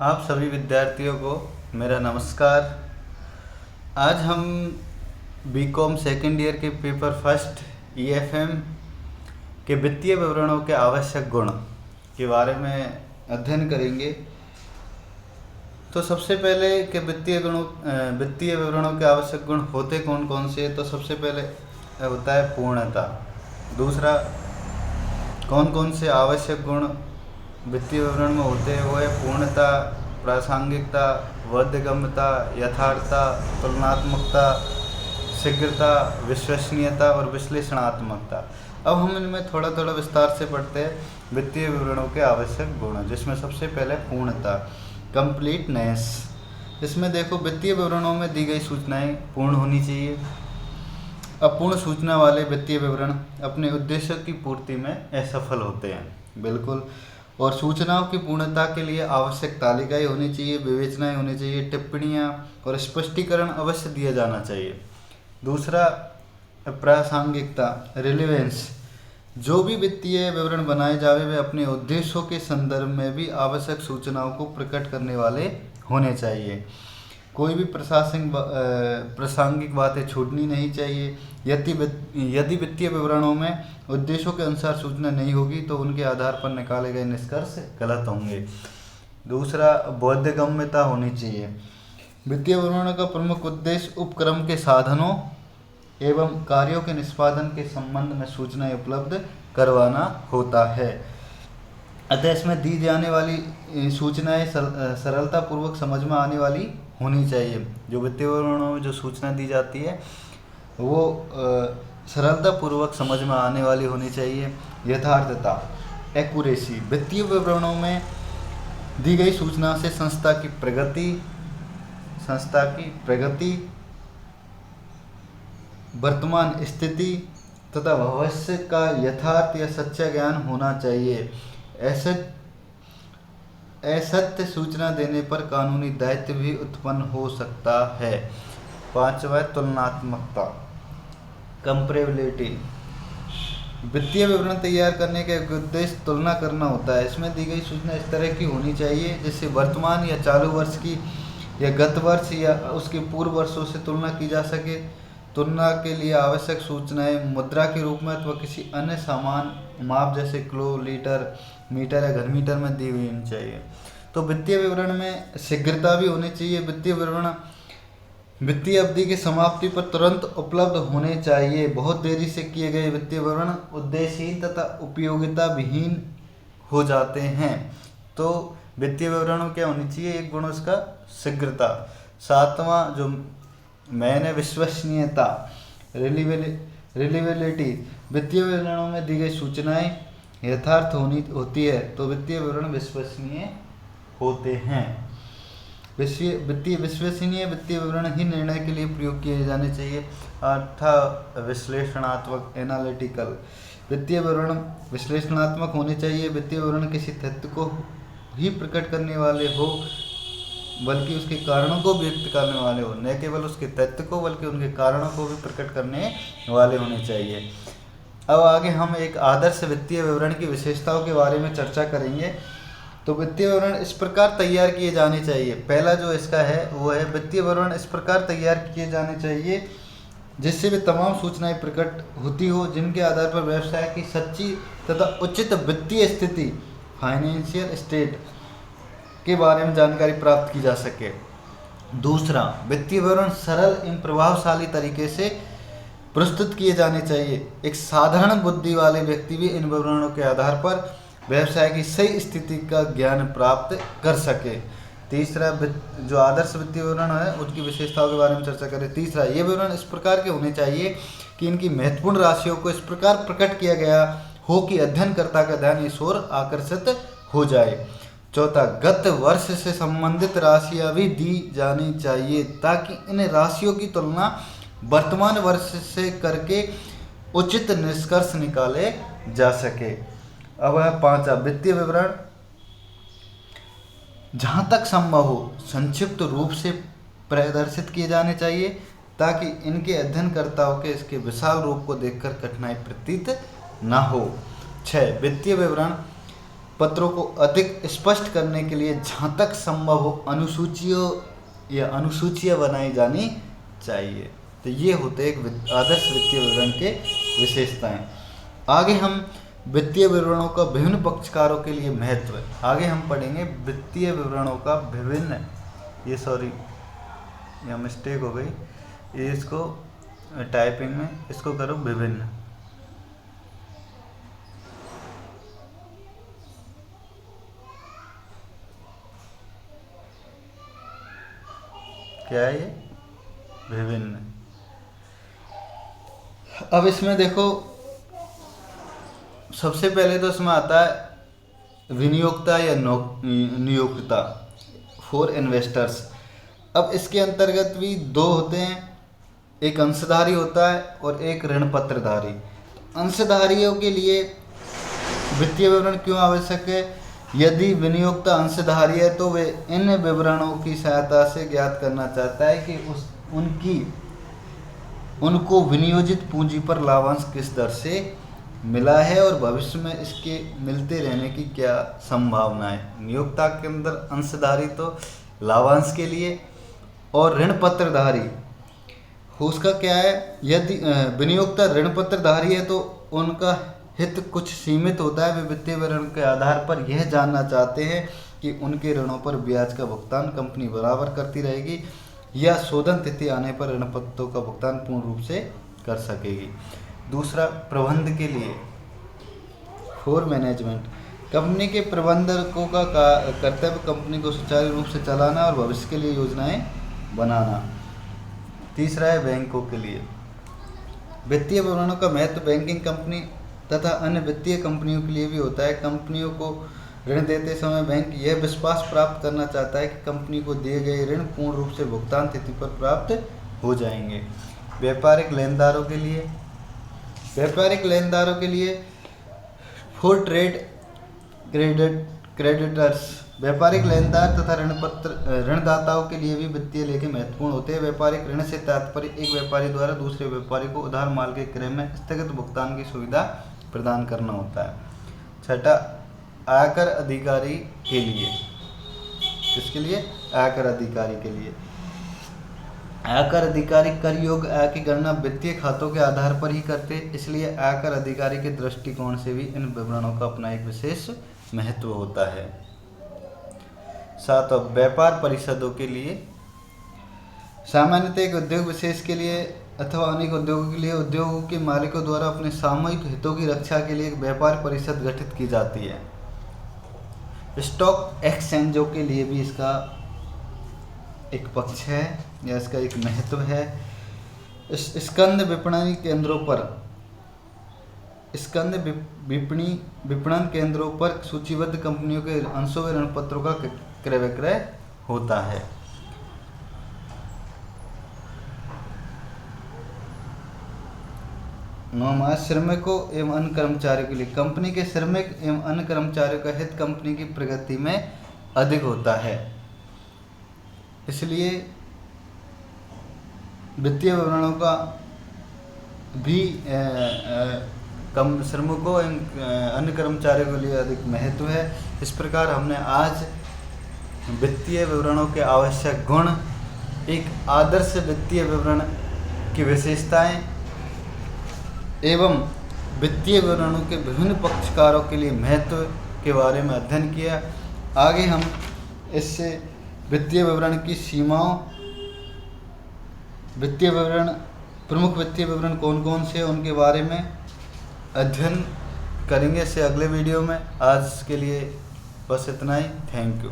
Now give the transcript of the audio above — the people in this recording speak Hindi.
आप सभी विद्यार्थियों को मेरा नमस्कार। आज हम बीकॉम सेकेंड ईयर के पेपर फर्स्ट ईएफएम के वित्तीय विवरणों के आवश्यक गुण के बारे में अध्ययन करेंगे। तो सबसे पहले के वित्तीय विवरणों के आवश्यक गुण होते कौन कौन से। तो सबसे पहले होता है पूर्णता। दूसरा, कौन कौन से आवश्यक गुण वित्तीय विवरण में होते हैं वो है पूर्णता, प्रासंगिकता, बोधगम्यता, यथार्थता, तुलनात्मकता, शीघ्रता, विश्वसनीयता और विश्लेषणात्मकता। अब हम इनमें थोड़ा थोड़ा विस्तार से पढ़ते हैं वित्तीय विवरणों के आवश्यक गुण, जिसमें सबसे पहले पूर्णता, कंप्लीटनेस। इसमें देखो, वित्तीय विवरणों में दी गई सूचनाएं पूर्ण होनी चाहिए। अपूर्ण सूचना वाले वित्तीय विवरण अपने उद्देश्य की पूर्ति में असफल होते हैं, बिल्कुल। और सूचनाओं की पूर्णता के लिए आवश्यक तालिकाएं होनी चाहिए, विवेचनाएं होनी चाहिए, टिप्पणियां और स्पष्टीकरण अवश्य दिया जाना चाहिए। दूसरा, प्रासंगिकता, रिलेवेंस। जो भी वित्तीय विवरण बनाए जावे वे अपने उद्देश्यों के संदर्भ में भी आवश्यक सूचनाओं को प्रकट करने वाले होने चाहिए। कोई भी प्रासंगिक बातें छूटनी नहीं चाहिए। यदि वित्तीय विवरणों में उद्देश्यों के अनुसार सूचना नहीं होगी तो उनके आधार पर निकाले गए निष्कर्ष गलत होंगे। दूसरा, बोधगम्यता होनी चाहिए। वित्तीय विवरणों का प्रमुख उद्देश्य उपक्रम के साधनों एवं कार्यों के निष्पादन के संबंध में सूचनाएं उपलब्ध करवाना होता है। अतः इसमें दी जाने वाली सूचनाएं सरलता पूर्वक समझ में आने वाली होनी चाहिए। जो वित्तीय विवरणों में जो सूचना दी जाती है वो सरलता पूर्वक समझ में आने वाली होनी चाहिए। यथार्थता, एक्यूरेसी। वित्तीय विवरणों में दी गई सूचना से संस्था की प्रगति, वर्तमान स्थिति तथा भविष्य का यथार्थ या सच्चा ज्ञान होना चाहिए। असत्य सूचना देने पर कानूनी दायित्व भी उत्पन्न हो सकता है। पांचवा, तुलनात्मकता, कंपेरेबिलिटी। वित्तीय विवरण तैयार करने का एक उद्देश्य तुलना करना होता है। इसमें दी गई सूचना इस तरह की होनी चाहिए जिससे वर्तमान या चालू वर्ष की या गत वर्ष या उसके पूर्व वर्षों से तुलना की जा सके। तुलना के लिए आवश्यक सूचनाएं मुद्रा के रूप में अथवा किसी अन्य सामान माप जैसे किलो, लीटर, मीटर या घनमीटर में दी हुई होनी चाहिए। तो वित्तीय विवरण में शीघ्रता भी होनी चाहिए। वित्तीय विवरण वित्तीय अवधि की समाप्ति पर तुरंत उपलब्ध होने चाहिए। बहुत देरी से किए गए वित्तीय विवरण उद्देश्यहीन तथा उपयोगिता विहीन हो जाते हैं। तो वित्तीय विवरणों क्या होनी चाहिए, एक गुण उसका शीघ्रता। सातवां जो मैन है, विश्वसनीयता, रिलीवेबिलिटी। वित्तीय विवरणों में दी गई सूचनाएं यथार्थ होती है तो वित्तीय विवरण विश्वसनीय होते हैं। वित्तीय विवरण ही निर्णय के लिए प्रयोग किए जाने चाहिए। अर्थात विश्लेषणात्मक, एनालिटिकल। वित्तीय विवरण विश्लेषणात्मक होने चाहिए। वित्तीय विवरण किसी तथ्य को ही प्रकट करने वाले हो बल्कि उसके कारणों को व्यक्त करने वाले हो, न केवल उसके तथ्य को बल्कि उनके कारणों को भी प्रकट करने वाले होने चाहिए। अब आगे हम एक आदर्श वित्तीय विवरण की विशेषताओं के बारे में चर्चा करेंगे। तो वित्तीय विवरण इस प्रकार तैयार किए जाने चाहिए। पहला जो इसका है वो है, वित्तीय विवरण इस प्रकार तैयार किए जाने चाहिए जिससे वे तमाम सूचनाएं प्रकट होती हो जिनके आधार पर व्यवसाय की सच्ची तथा उचित वित्तीय स्थिति, फाइनेंशियल स्टेट के बारे में जानकारी प्राप्त की जा सके। दूसरा, वित्तीय विवरण सरल एवं प्रभावशाली तरीके से प्रस्तुत किए जाने चाहिए। एक साधारण बुद्धि वाले व्यक्ति भी इन विवरणों के आधार पर व्यवसाय की सही स्थिति का ज्ञान प्राप्त कर सके। तीसरा, जो आदर्श वित्तीय विवरण है उसकी विशेषताओं के बारे में चर्चा करें। तीसरा, ये विवरण इस प्रकार के होने चाहिए कि इनकी महत्वपूर्ण राशियों को इस प्रकार प्रकट किया गया हो कि अध्ययनकर्ता का ध्यान इस ओर आकर्षित हो जाए। चौथा, गत वर्ष से संबंधित राशियां भी दी जानी चाहिए ताकि इन राशियों की तुलना वर्तमान वर्ष से करके उचित निष्कर्ष निकाले जा सके। अब है पांचवा, वित्तीय विवरण जहां तक संभव हो संक्षिप्त रूप से प्रदर्शित किए जाने चाहिए ताकि इनके अध्ययनकर्ताओं के इसके विशाल रूप को देखकर कठिनाई प्रतीत न हो। 6, वित्तीय विवरण पत्रों को अधिक स्पष्ट करने के लिए जहाँ तक संभव हो अनुसूचियाँ बनाई जानी चाहिए। तो ये होते एक आदर्श वित्तीय विवरण के विशेषताएं। आगे हम वित्तीय विवरणों का विभिन्न पक्षकारों के लिए महत्व, आगे हम पढ़ेंगे वित्तीय विवरणों का विभिन्न, ये मिस्टेक हो गई, ये इसको टाइपिंग में इसको करो विभिन्न, क्या है ये, विभिन्न। अब इसमें देखो सबसे पहले तो इसमें आता है विनियोक्ता या नियोक्ता फॉर इन्वेस्टर्स। अब इसके अंतर्गत भी दो होते हैं, एक अंशधारी होता है और एक ऋण पत्रधारी। अंशधारियों के लिए वित्तीय विवरण क्यों आवश्यक है? यदि विनियोक्ता अंशधारी है तो वे इन विवरणों की सहायता से ज्ञात करना चाहता है कि उनको विनियोजित पूंजी पर लाभांश किस दर से मिला है और भविष्य में इसके मिलते रहने की क्या संभावना है। नियोक्ता के अंदर अंशधारी तो लाभांश के लिए, और ऋण पत्रधारी उसका क्या है, यदि विनियोक्ता ऋण पत्रधारी है तो उनका हित कुछ सीमित होता है। वे वित्तीय विवरण के आधार पर यह जानना चाहते हैं कि उनके ऋणों पर ब्याज का भुगतान कंपनी बराबर करती रहेगी या शोधन तिथि आने पर ऋण पत्रों का भुगतान पूर्ण रूप से कर सकेगी। दूसरा, प्रबंध के लिए फॉर मैनेजमेंट, कंपनी के प्रबंधकों का कर्तव्य कंपनी को सुचारू रूप से चलाना और भविष्य के लिए योजनाएं बनाना। तीसरा है बैंकों के लिए, वित्तीय विवरणों का महत्व बैंकिंग कंपनी तथा अन्य वित्तीय कंपनियों के लिए भी होता है। कंपनियों को ऋण देते समय बैंक यह विश्वास प्राप्त करना चाहता है कि कंपनी को दिए गए ऋण पूर्ण रूप से भुगतान तिथि पर प्राप्त हो जाएंगे। व्यापारिक लेनदारों के लिए फॉर ट्रेड क्रेडिटर्स, व्यापारिक लेनदार तथा ऋणदाताओं के लिए भी वित्तीय लेखे महत्वपूर्ण होते हैं। व्यापारिक ऋण से तात्पर्य एक व्यापारी द्वारा दूसरे व्यापारी को उधार माल के क्रय में स्थगित भुगतान की सुविधा प्रदान करना होता है। छठा, आयकर अधिकारी के लिए, किसके लिए? आयकर अधिकारी के लिए। आयकर अधिकारी कर योग्य आय की गणना वित्तीय खातों के आधार पर ही करते, इसलिए आयकर अधिकारी के दृष्टिकोण से भी इन विवरणों का अपना एक विशेष महत्व होता है। सातवां, व्यापार परिषदों के लिए, सामान्यतः एक उद्योग विशेष के लिए अथवा अनेक उद्योगों के लिए उद्योगों के मालिकों द्वारा अपने सामूहिक हितों की रक्षा के लिए एक व्यापार परिषद गठित की जाती है। स्टॉक एक्सचेंजों के लिए भी इसका एक पक्ष है या इसका एक महत्व है। स्कंद विपणन केंद्रों पर सूचीबद्ध कंपनियों के अंशों व ऋण पत्रों का क्रय विक्रय होता है। नौवां, श्रमिकों एवं अन्य कर्मचारियों के लिए, कंपनी के श्रमिक एवं अन्य कर्मचारियों का हित कंपनी की प्रगति में अधिक होता है, इसलिए वित्तीय विवरणों का भी कम श्रमिकों एवं अन्य कर्मचारियों के लिए अधिक महत्व है। इस प्रकार हमने आज वित्तीय विवरणों के आवश्यक गुण, एक आदर्श वित्तीय विवरण की विशेषताएं एवं वित्तीय विवरणों के विभिन्न पक्षकारों के लिए महत्व के बारे में अध्ययन किया। आगे हम इससे वित्तीय विवरण की सीमाओं, प्रमुख वित्तीय विवरण कौन कौन से उनके बारे में अध्ययन करेंगे इससे अगले वीडियो में। आज के लिए बस इतना ही। Thank you.